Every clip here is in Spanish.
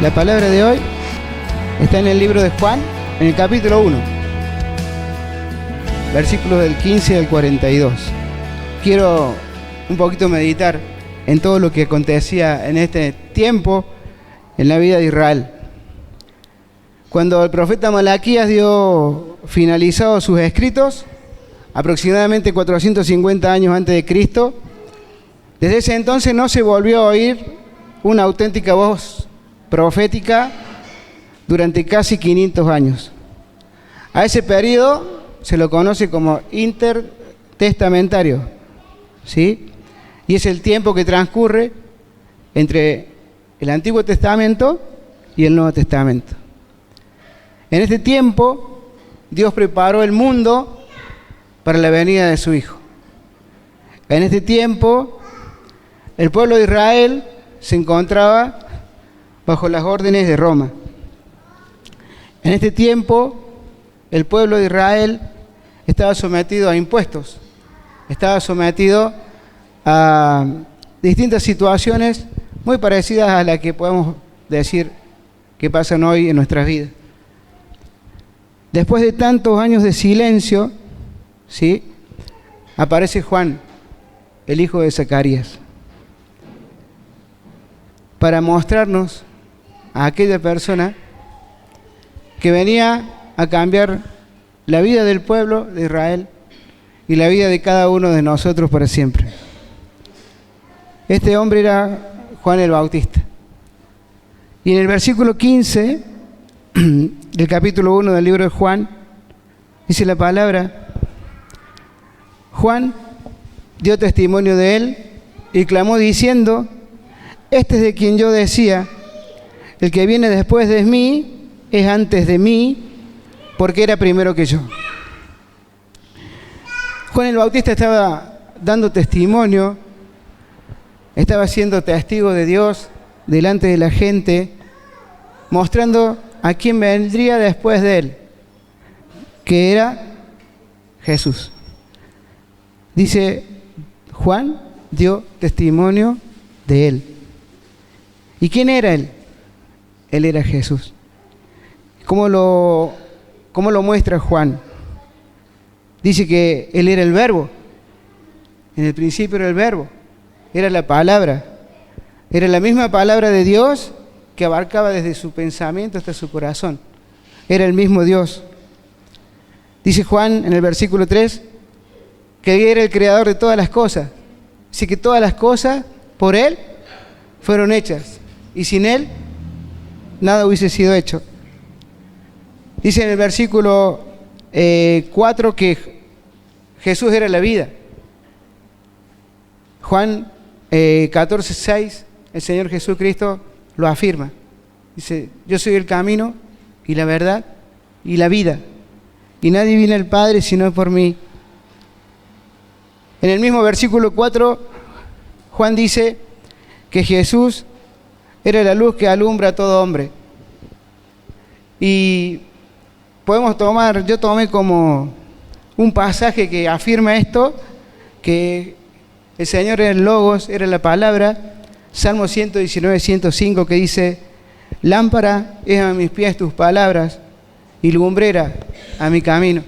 La palabra de hoy está en el libro de Juan, en el capítulo 1, versículos del 15 al 42. Quiero un poquito meditar en todo lo que acontecía en este tiempo en la vida de Israel. Cuando el profeta Malaquías dio finalizados sus escritos, aproximadamente 450 años antes de Cristo, desde ese entonces no se volvió a oír una auténtica voz profética durante casi 500 años. A ese periodo se lo conoce como intertestamentario, ¿sí? Y es el tiempo que transcurre entre el Antiguo Testamento y el Nuevo Testamento. En este tiempo, Dios preparó el mundo para la venida de su Hijo. En este tiempo, el pueblo de Israel se encontraba bajo las órdenes de Roma. En este tiempo, el pueblo de Israel estaba sometido a impuestos, estaba sometido a distintas situaciones muy parecidas a las que podemos decir que pasan hoy en nuestras vidas. Después de tantos años de silencio, ¿sí?, aparece Juan, el hijo de Zacarías, para mostrarnos a aquella persona que venía a cambiar la vida del pueblo de Israel y la vida de cada uno de nosotros para siempre. Este hombre era Juan el Bautista. Y en el versículo 15 del capítulo 1 del libro de Juan, dice la palabra: Juan dio testimonio de él y clamó diciendo: este es de quien yo decía, el que viene después de mí es antes de mí, porque era primero que yo. Juan el Bautista estaba dando testimonio, estaba siendo testigo de Dios delante de la gente, mostrando a quién vendría después de él, que era Jesús. Dice, Juan dio testimonio de él. ¿Y quién era él? Él era Jesús. ¿Cómo lo muestra Juan? Dice que él era el verbo. En el principio era el verbo. Era la palabra. Era la misma palabra de Dios que abarcaba desde su pensamiento hasta su corazón. Era el mismo Dios. Dice Juan en el versículo 3 que él era el creador de todas las cosas. Dice que todas las cosas por él fueron hechas. Y sin él nada hubiese sido hecho. Dice en el versículo 4 que Jesús era la vida. Juan 14:6, el Señor Jesucristo lo afirma. Dice, yo soy el camino y la verdad y la vida. Y nadie viene al Padre sino por mí. En el mismo versículo 4, Juan dice que Jesús era la luz que alumbra a todo hombre. Y yo tomé como un pasaje que afirma esto, que el Señor era el Logos, era la palabra, Salmo 119, 105, que dice, lámpara es a mis pies tus palabras y lumbrera a mi camino.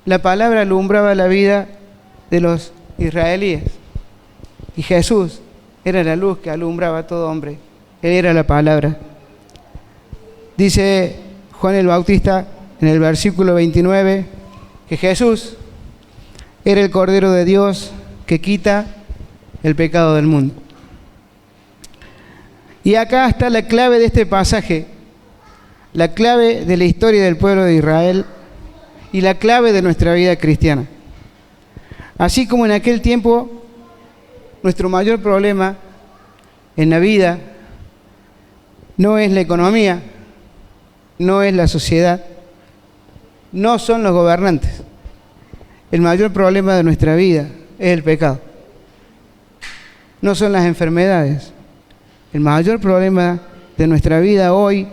La palabra alumbraba la vida de los israelíes y Jesús era la luz que alumbraba a todo hombre. Él era la palabra. Dice Juan el Bautista en el versículo 29 que Jesús era el Cordero de Dios que quita el pecado del mundo. Y acá está la clave de este pasaje, la clave de la historia del pueblo de Israel y la clave de nuestra vida cristiana. Así como en aquel tiempo, nuestro mayor problema en la vida no es la economía, no es la sociedad, no son los gobernantes. El mayor problema de nuestra vida es el pecado. No son las enfermedades. El mayor problema de nuestra vida hoy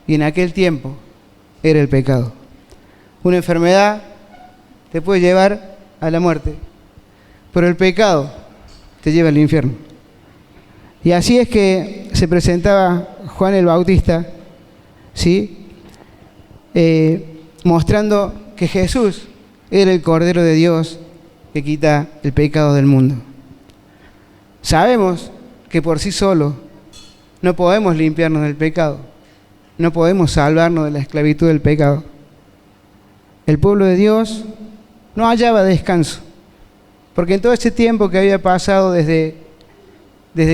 y en aquel tiempo era el pecado. Una enfermedad te puede llevar a la muerte, pero el pecado te lleva al infierno. Y así es que se presentaba Juan el Bautista, ¿sí? Mostrando que Jesús era el Cordero de Dios que quita el pecado del mundo. Sabemos que por sí solo no podemos limpiarnos del pecado, no podemos salvarnos de la esclavitud del pecado. El pueblo de Dios no hallaba descanso, porque en todo ese tiempo que había pasado desde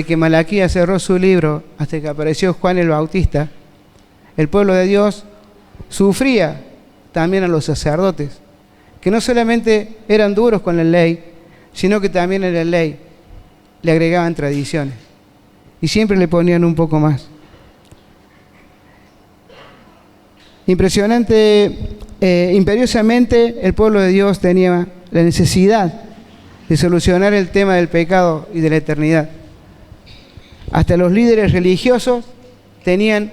que Malaquías cerró su libro hasta que apareció Juan el Bautista, el pueblo de Dios sufría también a los sacerdotes, que no solamente eran duros con la ley, sino que también en la ley le agregaban tradiciones y siempre le ponían un poco más. Imperiosamente el pueblo de Dios tenía la necesidad de solucionar el tema del pecado y de la eternidad. Hasta los líderes religiosos tenían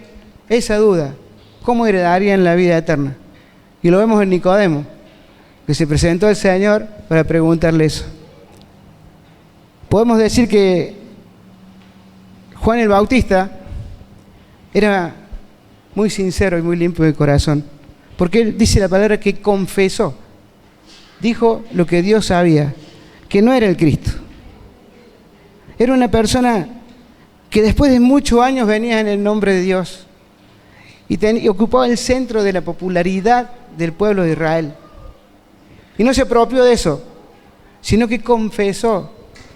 esa duda: ¿cómo heredarían la vida eterna? Y lo vemos en Nicodemo, que se presentó al Señor para preguntarle eso. Podemos decir que Juan el Bautista era muy sincero y muy limpio de corazón, porque él dice la palabra que confesó, dijo lo que Dios sabía, que no era el Cristo. Era una persona que después de muchos años venía en el nombre de Dios y ocupaba el centro de la popularidad del pueblo de Israel. Y no se apropió de eso, sino que confesó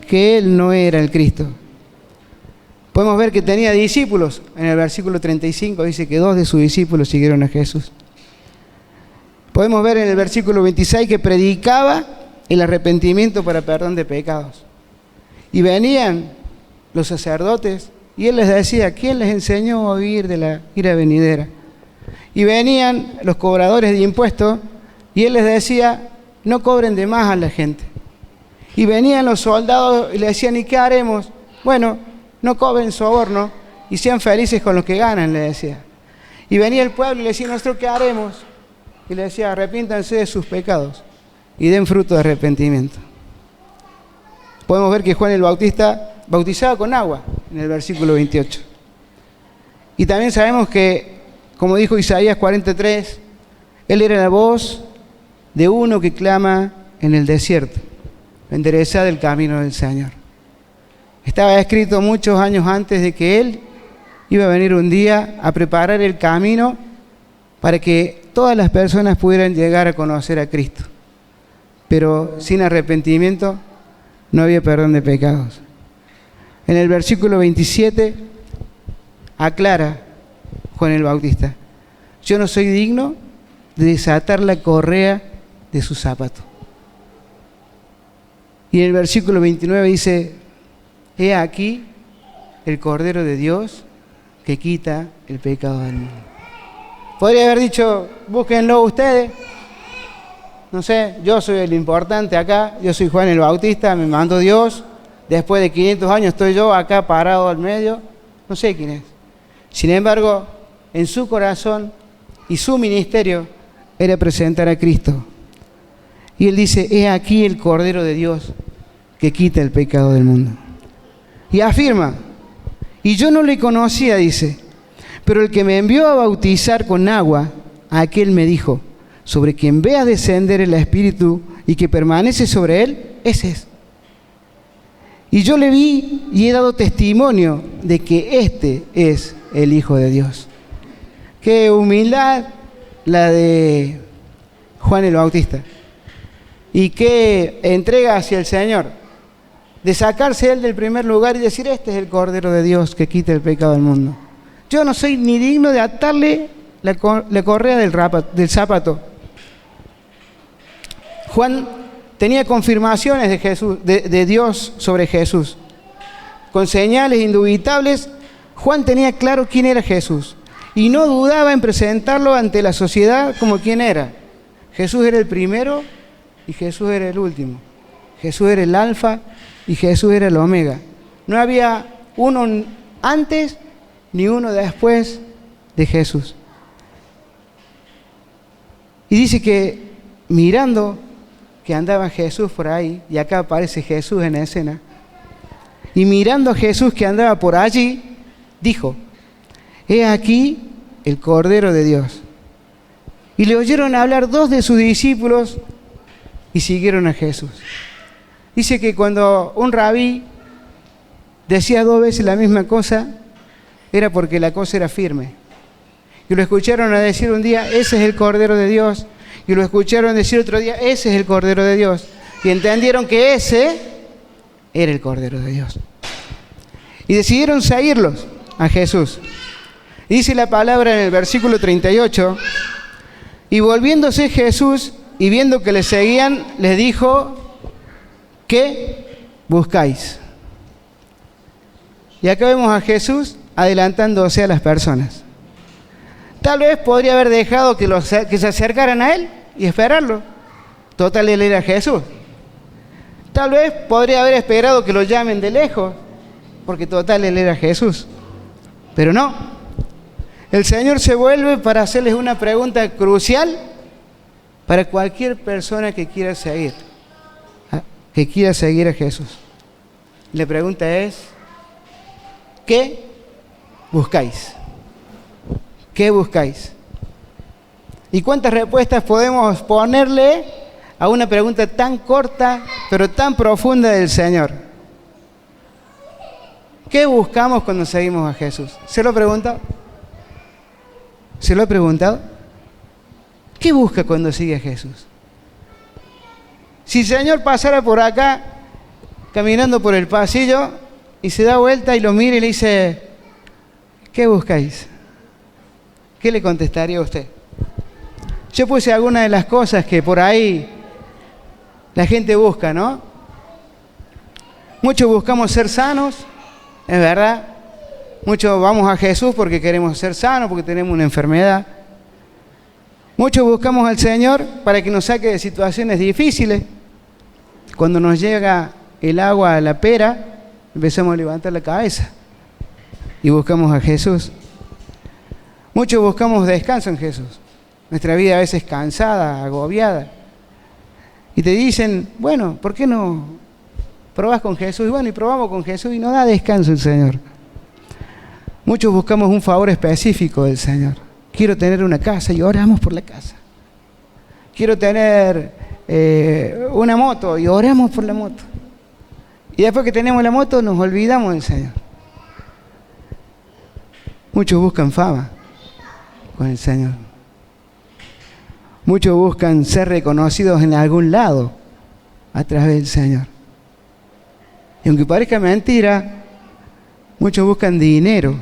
que él no era el Cristo. Podemos ver que tenía discípulos. En el versículo 35 dice que 2 de sus discípulos siguieron a Jesús. Podemos ver en el versículo 26 que predicaba el arrepentimiento para perdón de pecados. Y venían los sacerdotes y él les decía: ¿quién les enseñó a vivir de la ira venidera? Y venían los cobradores de impuestos y él les decía: no cobren de más a la gente. Y venían los soldados y le decían: ¿y qué haremos? Bueno, no cobren soborno y sean felices con lo que ganan, le decía. Y venía el pueblo y le decía: ¿nosotros qué haremos? Y le decía: arrepiéntanse de sus pecados y den fruto de arrepentimiento. Podemos ver que Juan el Bautista bautizaba con agua en el versículo 28. Y también sabemos que, como dijo Isaías 43, él era la voz de uno que clama en el desierto: enderezad el camino del Señor. Estaba escrito muchos años antes de que él iba a venir un día a preparar el camino para que todas las personas pudieran llegar a conocer a Cristo. Pero sin arrepentimiento no había perdón de pecados. En el versículo 27 aclara Juan el Bautista: yo no soy digno de desatar la correa de su zapato. Y en el versículo 29 dice: he aquí el Cordero de Dios que quita el pecado del mundo. Podría haber dicho: búsquenlo ustedes. No sé, yo soy el importante acá, yo soy Juan el Bautista, me mandó Dios, después de 500 años estoy yo acá parado al medio, no sé quién es. Sin embargo, en su corazón y su ministerio era presentar a Cristo. Y él dice: he aquí el Cordero de Dios que quita el pecado del mundo. Y afirma: y yo no le conocía, dice, pero el que me envió a bautizar con agua, a aquel me dijo: sobre quien veas descender el Espíritu y que permanece sobre él, ese es. Y yo le vi y he dado testimonio de que este es el Hijo de Dios. Qué humildad la de Juan el Bautista. Y qué entrega hacia el Señor, de sacarse él del primer lugar y decir: este es el Cordero de Dios que quita el pecado del mundo. Yo no soy ni digno de atarle la correa del zapato. Juan tenía confirmaciones de Jesús, de Dios sobre Jesús. Con señales indubitables, Juan tenía claro quién era Jesús y no dudaba en presentarlo ante la sociedad como quién era. Jesús era el primero y Jesús era el último. Jesús era el alfa y Jesús era el omega. No había uno antes ni uno después de Jesús. Y dice que mirando que andaba Jesús por ahí, y acá aparece Jesús en escena, y mirando a Jesús que andaba por allí, dijo: «He aquí el Cordero de Dios». Y le oyeron hablar 2 de sus discípulos y siguieron a Jesús. Dice que cuando un rabí decía 2 veces la misma cosa, era porque la cosa era firme. Y lo escucharon a decir un día: «Ese es el Cordero de Dios». Y lo escucharon decir otro día: «Ese es el Cordero de Dios». Y entendieron que ese era el Cordero de Dios. Y decidieron seguirlos a Jesús. Y dice la palabra en el versículo 38: «Y volviéndose Jesús y viendo que le seguían, les dijo: ¿qué buscáis?». Y acá vemos a Jesús adelantándose a las personas. Tal vez podría haber dejado que se acercaran a Él y esperarlo. Total, Él era Jesús. Tal vez podría haber esperado que lo llamen de lejos, porque total, Él era Jesús. Pero no. El Señor se vuelve para hacerles una pregunta crucial para cualquier persona que quiera seguir a Jesús. La pregunta es: ¿qué buscáis? ¿Qué buscáis? ¿Y cuántas respuestas podemos ponerle a una pregunta tan corta, pero tan profunda del Señor? ¿Qué buscamos cuando seguimos a Jesús? ¿Se lo he preguntado? ¿Se lo he preguntado? ¿Qué busca cuando sigue a Jesús? Si el Señor pasara por acá, caminando por el pasillo, y se da vuelta y lo mira y le dice: ¿qué buscáis? ¿Qué le contestaría a usted? Yo puse algunas de las cosas que por ahí la gente busca, ¿no? Muchos buscamos ser sanos, es verdad. Muchos vamos a Jesús porque queremos ser sanos, porque tenemos una enfermedad. Muchos buscamos al Señor para que nos saque de situaciones difíciles. Cuando nos llega el agua a la pera, empezamos a levantar la cabeza y buscamos a Jesús. Muchos buscamos descanso en Jesús. Nuestra vida a veces cansada, agobiada. Y te dicen: bueno, ¿por qué no probás con Jesús? Y bueno, y probamos con Jesús y nos da descanso el Señor. Muchos buscamos un favor específico del Señor. Quiero tener una casa y oramos por la casa. Quiero tener una moto y oramos por la moto. Y después que tenemos la moto nos olvidamos del Señor. Muchos buscan fama con el Señor. Muchos buscan ser reconocidos en algún lado a través del Señor. Y aunque parezca mentira, muchos buscan dinero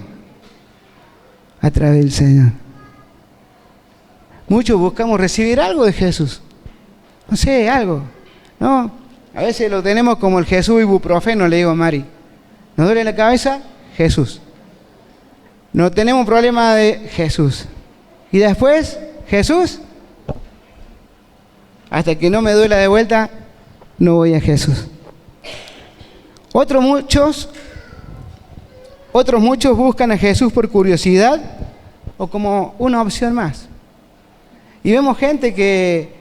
a través del Señor. Muchos buscamos recibir algo de Jesús. No sé, algo, ¿no? A veces lo tenemos como el Jesús ibuprofeno, le digo a Mari. ¿Nos duele la cabeza? Jesús. No tenemos problema de Jesús. Y después, Jesús. Hasta que no me duela de vuelta, no voy a Jesús. Otros muchos buscan a Jesús por curiosidad o como una opción más. Y vemos gente que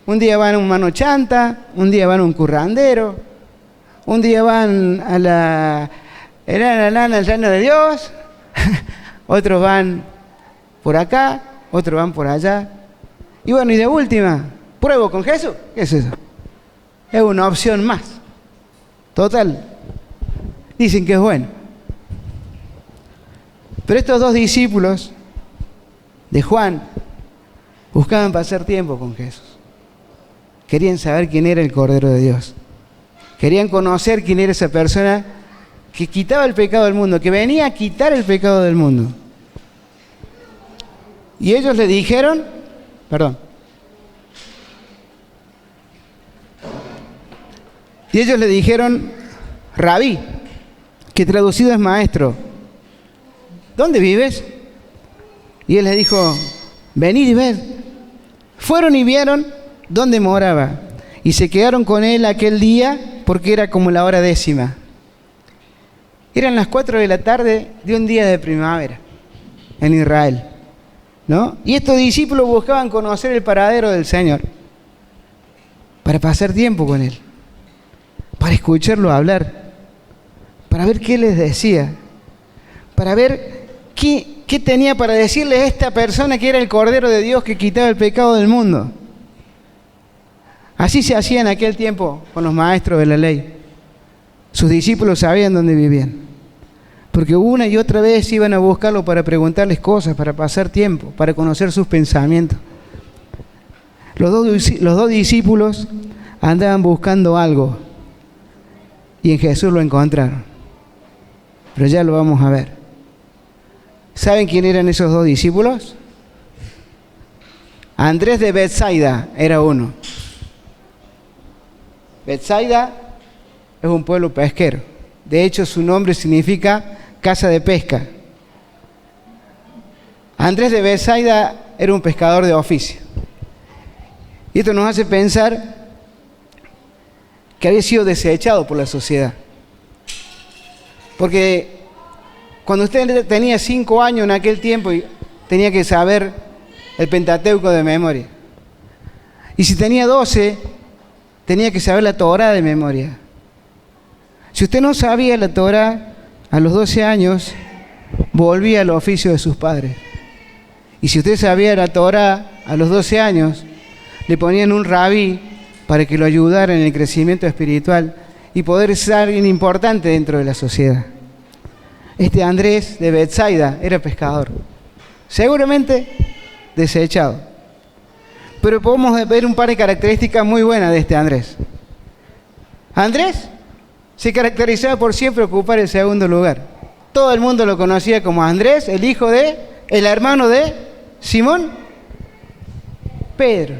un día van a un mano chanta, un día van a un currandero, un día van a la al reino de Dios, otros van por acá, otros van por allá. Y bueno, y de última, ¿pruebo con Jesús? ¿Qué es eso? Es una opción más. Total, dicen que es bueno. Pero estos 2 discípulos de Juan buscaban pasar tiempo con Jesús. Querían saber quién era el Cordero de Dios. Querían conocer quién era esa persona que quitaba el pecado del mundo, que venía a quitar el pecado del mundo. Y ellos le dijeron, Rabí, que traducido es maestro, ¿dónde vives? Y él les dijo: venid y ved. Fueron y vieron dónde moraba, y se quedaron con él aquel día, porque era como la hora 10:00. Eran las 4 de la tarde de un día de primavera en Israel, ¿no? Y estos discípulos buscaban conocer el paradero del Señor para pasar tiempo con Él, para escucharlo hablar, para ver qué les decía. para ver qué tenía para decirle a esta persona que era el Cordero de Dios que quitaba el pecado del mundo. Así se hacía en aquel tiempo con los maestros de la ley. Sus discípulos sabían dónde vivían, porque una y otra vez iban a buscarlo para preguntarles cosas, para pasar tiempo, para conocer sus pensamientos. Los dos discípulos andaban buscando algo y en Jesús lo encontraron. Pero ya lo vamos a ver. ¿Saben quién eran esos dos discípulos? Andrés de Betsaida era uno. Betsaida es un pueblo pesquero. De hecho, su nombre significa casa de pesca. Andrés de Betsaida era un pescador de oficio. Y esto nos hace pensar que había sido desechado por la sociedad. Porque cuando usted tenía 5 años en aquel tiempo, tenía que saber el Pentateuco de memoria. Y si tenía 12, tenía que saber la Torá de memoria. Si usted no sabía la Torá, a los 12 años, volvía al oficio de sus padres. Y si usted sabía la Torá, a los 12 años, le ponían un rabí para que lo ayudara en el crecimiento espiritual y poder ser alguien importante dentro de la sociedad. Este Andrés de Betsaida era pescador, seguramente desechado. Pero podemos ver un par de características muy buenas de este Andrés. Andrés se caracterizaba por siempre ocupar el segundo lugar. Todo el mundo lo conocía como Andrés, el hermano de Simón Pedro.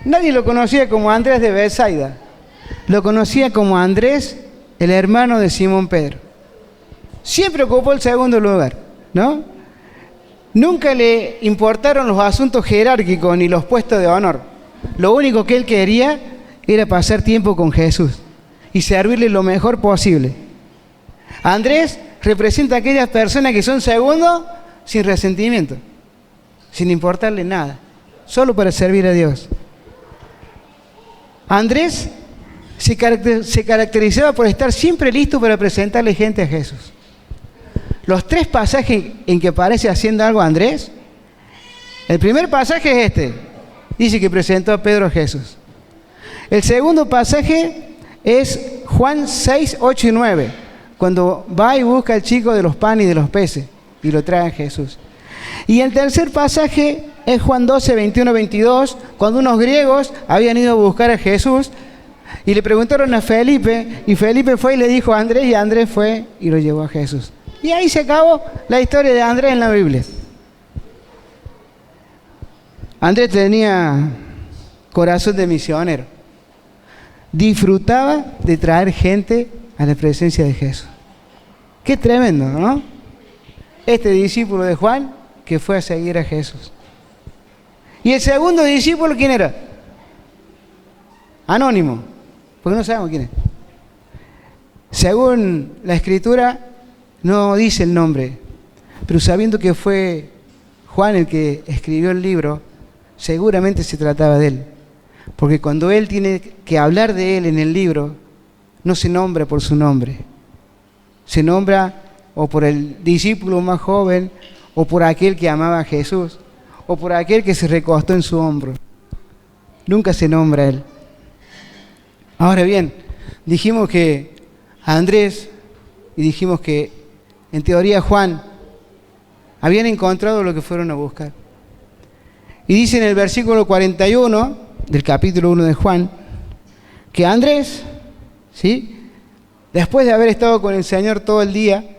Nadie lo conocía como Andrés de Betsaida. Lo conocía como Andrés, el hermano de Simón Pedro. Siempre ocupó el segundo lugar, ¿no? Nunca le importaron los asuntos jerárquicos ni los puestos de honor. Lo único que él quería era pasar tiempo con Jesús y servirle lo mejor posible. Andrés representa a aquellas personas que son segundos sin resentimiento, sin importarle nada, solo para servir a Dios. Andrés se caracterizaba por estar siempre listo para presentarle gente a Jesús. Los 3 pasajes en que aparece haciendo algo Andrés, el primer pasaje es este, dice que presentó a Pedro a Jesús. El segundo pasaje es Juan 6, 8 y 9, cuando va y busca al chico de los panes y de los peces y lo trae a Jesús. Y el tercer pasaje es Juan 12, 21, 22, cuando unos griegos habían ido a buscar a Jesús y le preguntaron a Felipe, y Felipe fue y le dijo a Andrés, y Andrés fue y lo llevó a Jesús. Y ahí se acabó la historia de Andrés en la Biblia. Andrés tenía corazón de misionero. Disfrutaba de traer gente a la presencia de Jesús. Qué tremendo, ¿no? Este discípulo de Juan que fue a seguir a Jesús. Y el segundo discípulo, ¿quién era? Anónimo, porque no sabemos quién es. Según la Escritura, no dice el nombre, pero sabiendo que fue Juan el que escribió el libro, seguramente se trataba de él. Porque cuando él tiene que hablar de él en el libro, no se nombra por su nombre. Se nombra o por el discípulo más joven, o por aquel que amaba a Jesús, o por aquel que se recostó en su hombro. Nunca se nombra a él. Ahora bien, dijimos que Andrés y dijimos que en teoría Juan habían encontrado lo que fueron a buscar. Y dice en el versículo 41 del capítulo 1 de Juan que Andrés, ¿sí?, después de haber estado con el Señor todo el día,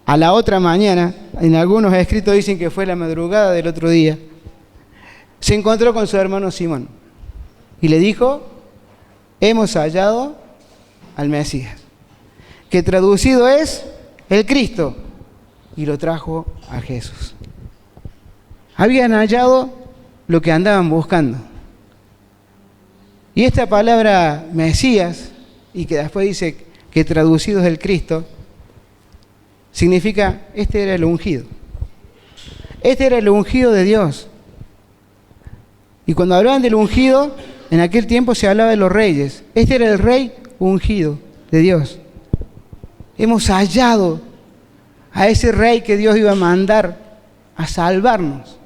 a la otra mañana, en algunos escritos dicen que fue la madrugada del otro día, se encontró con su hermano Simón y le dijo: hemos hallado al Mesías, que traducido es el Cristo, y lo trajo a Jesús. Habían hallado lo que andaban buscando. Y esta palabra Mesías, y que después dice que traducido es el Cristo, significa este era el ungido. Este era el ungido de Dios. Y cuando hablaban del ungido, en aquel tiempo se hablaba de los reyes. Este era el rey ungido de Dios. Hemos hallado a ese rey que Dios iba a mandar a salvarnos.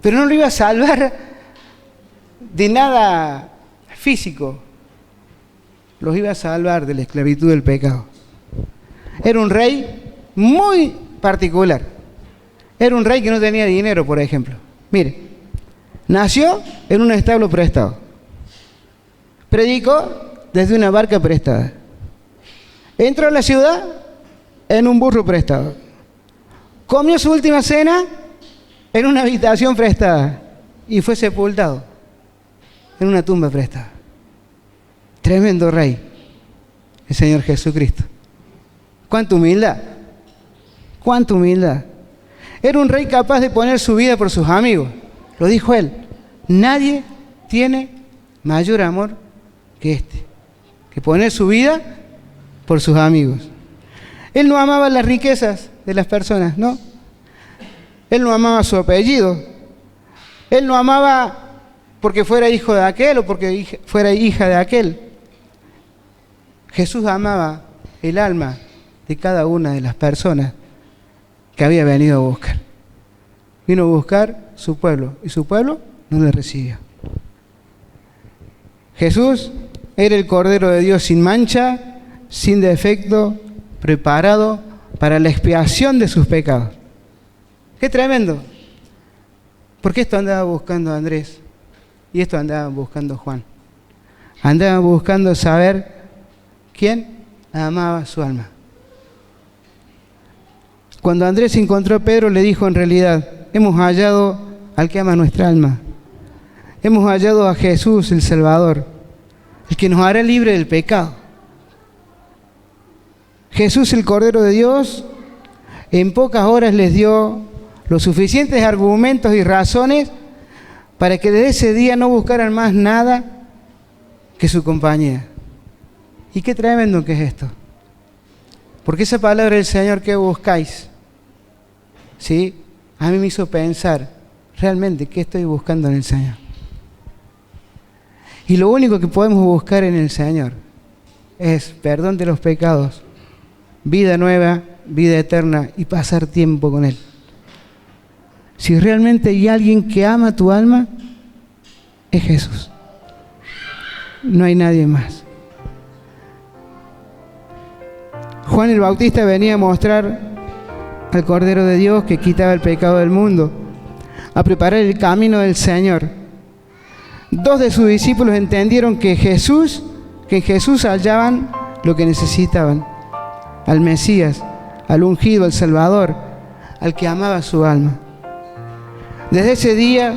Pero no lo iba a salvar de nada físico, los iba a salvar de la esclavitud del pecado. Era un rey muy particular. Era un rey que no tenía dinero, por ejemplo. Mire, nació en un establo prestado. Predicó desde una barca prestada. Entró a la ciudad en un burro prestado. Comió su última cena en una habitación prestada. Y fue sepultado en una tumba prestada. Tremendo rey, el Señor Jesucristo. ¡Cuánta humildad! ¡Cuánta humildad! Era un rey capaz de poner su vida por sus amigos. Lo dijo él. Nadie tiene mayor amor que este, que poner su vida por sus amigos. Él no amaba las riquezas de las personas, ¿no? Él no amaba su apellido. Él no amaba porque fuera hijo de aquel o porque fuera hija de aquel. Jesús amaba el alma de cada una de las personas que había venido a buscar. Vino a buscar su pueblo y su pueblo no le recibió. Jesús era el Cordero de Dios sin mancha, sin defecto, preparado para la expiación de sus pecados. ¡Qué tremendo! Porque esto andaba buscando Andrés y esto andaba buscando Juan. Andaban buscando saber quién amaba su alma. Cuando Andrés encontró a Pedro, le dijo: en realidad, hemos hallado al que ama nuestra alma. Hemos hallado a Jesús, el Salvador, el que nos hará libre del pecado. Jesús, el Cordero de Dios, en pocas horas les dio los suficientes argumentos y razones para que desde ese día no buscaran más nada que su compañía. Y qué tremendo que es esto. Porque esa palabra del Señor, ¿qué buscáis? ¿Sí? A mí me hizo pensar, realmente, ¿qué estoy buscando en el Señor? Y lo único que podemos buscar en el Señor es perdón de los pecados, vida nueva, vida eterna y pasar tiempo con Él. Si realmente hay alguien que ama tu alma, es Jesús. No hay nadie más. Juan el Bautista venía a mostrar al Cordero de Dios que quitaba el pecado del mundo, a preparar el camino del Señor. Dos de sus discípulos entendieron que en Jesús hallaban lo que necesitaban: al Mesías, al ungido, al Salvador, al que amaba su alma. Desde ese día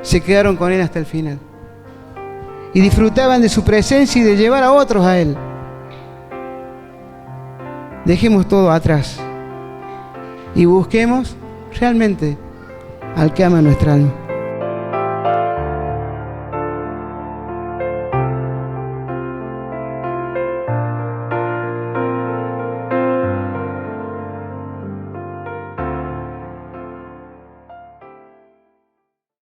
se quedaron con Él hasta el final y disfrutaban de su presencia y de llevar a otros a Él. Dejemos todo atrás y busquemos realmente al que ama nuestra alma.